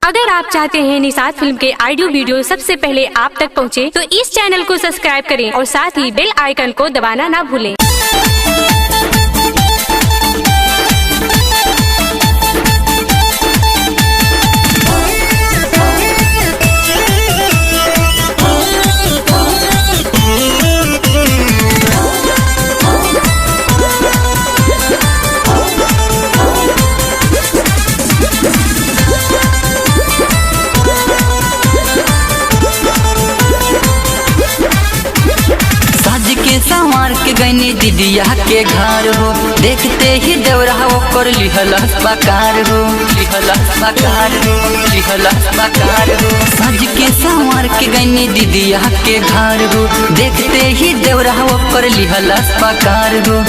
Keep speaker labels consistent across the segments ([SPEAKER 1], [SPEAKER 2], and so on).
[SPEAKER 1] अगर आप चाहते हैं निषाद फिल्म के ऑडियो वीडियो सबसे पहले आप तक पहुंचे, तो इस चैनल को सब्सक्राइब करें और साथ ही बेल आइकन को दबाना ना भूलें।
[SPEAKER 2] संवार के गईनी दीदिया के घर हो, देखते ही देवरा ओकर लिहलस बकार हो, लिहलस बकार हो, लिहलस बकार हो। सज के संवार के गईनी दीदिया के घर हो, देखते ही देवरा ओकर लिहलस बकार हो।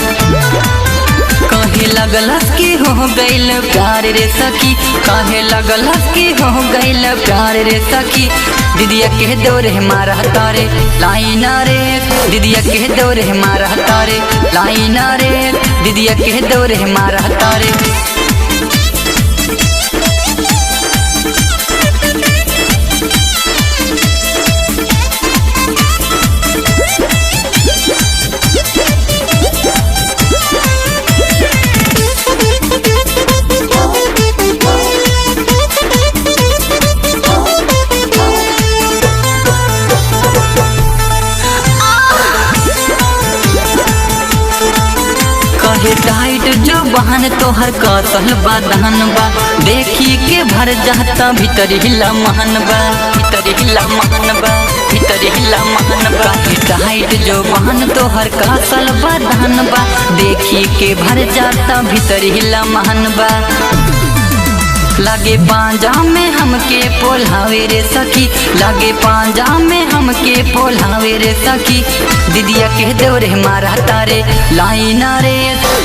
[SPEAKER 2] कहे लगलस की हो गईल प्यार रे सखी, कहे लगलस की हो गईल प्यार रे सखी। दीदिया कह दो रे मारा तारे लाइना रे, दीदिया कह दो रे मारा तारे लाइना रे, दीदिया कह दो रे मारा तारे। टाइट जो बहन तोहर कसल बदहन बा, देखी के भर जाता भीतर हिला महन बा, भीतर हिला महन बा, भीतर हिला महन बा। टाइट जो बहन तोहर कसल बदहन बा, देखी के भर जाता भीतर हिला महन बा। लागे पांजा में हमके पोल्हावे रे सखी, लागे पांजा में हमके पोल्हावे रे सखी। दीदिया कह दो रे मारा तारे लाइना रे,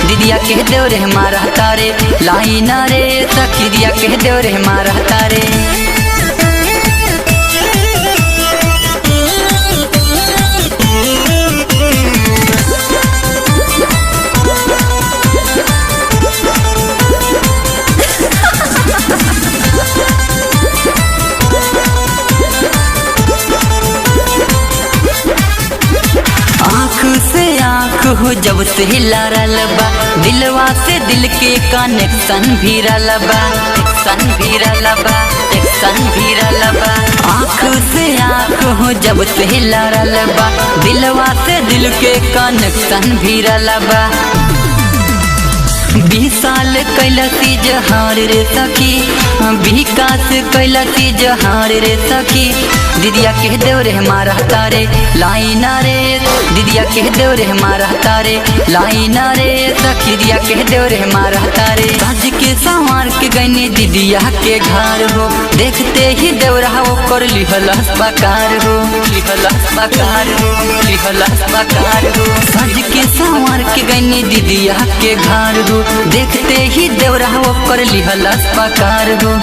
[SPEAKER 2] दीदिया कह दो रे मारा तारे लाइना रे सखी, दीदिया कह दो रे मारा तारे। हो जब से लड़ल बा, दिलवा से दिल के कनेक्शन भी रलबा, कनेक्शन भी रलबा, कनेक्शन भी रलबा। आँख से आँख हो जब से लड़ल बा, दिलवा से दिल के कनेक्शन भी रलबा। 20 साल कैलसी जहार रे सखी, विकास कैलसी जहार रे सखी। दीदिया कह दो रे मारा तारे लाइना रे, दीदिया कह दो रे मारा तारे लाइना रे सखी, दीदिया कह दो रे मारा तारे। सज के संवार के गईनी दीदिया के घर हो, देखते ही देवरा ओकर लिहलस बकार हो, लिहलस बकार हो, लिहलस बकार हो। सज के संवार के गईनी दीदिया के घर हो, देखते ही देवरा ओकर लिहलस बकार हो।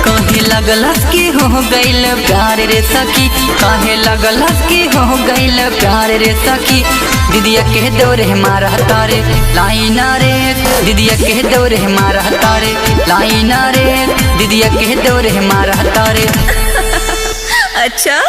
[SPEAKER 2] कहे लगलस की हो गईल प्यार रे सखी, कहे लगलस की हो गईल प्यार रे सखी। दीदिया कह दो रे मारा तारे लाइना रे, दीदिया कह दो रे मारा तारे लाइना रे, दीदिया कह दो रे मारा तारे।
[SPEAKER 3] अच्छा।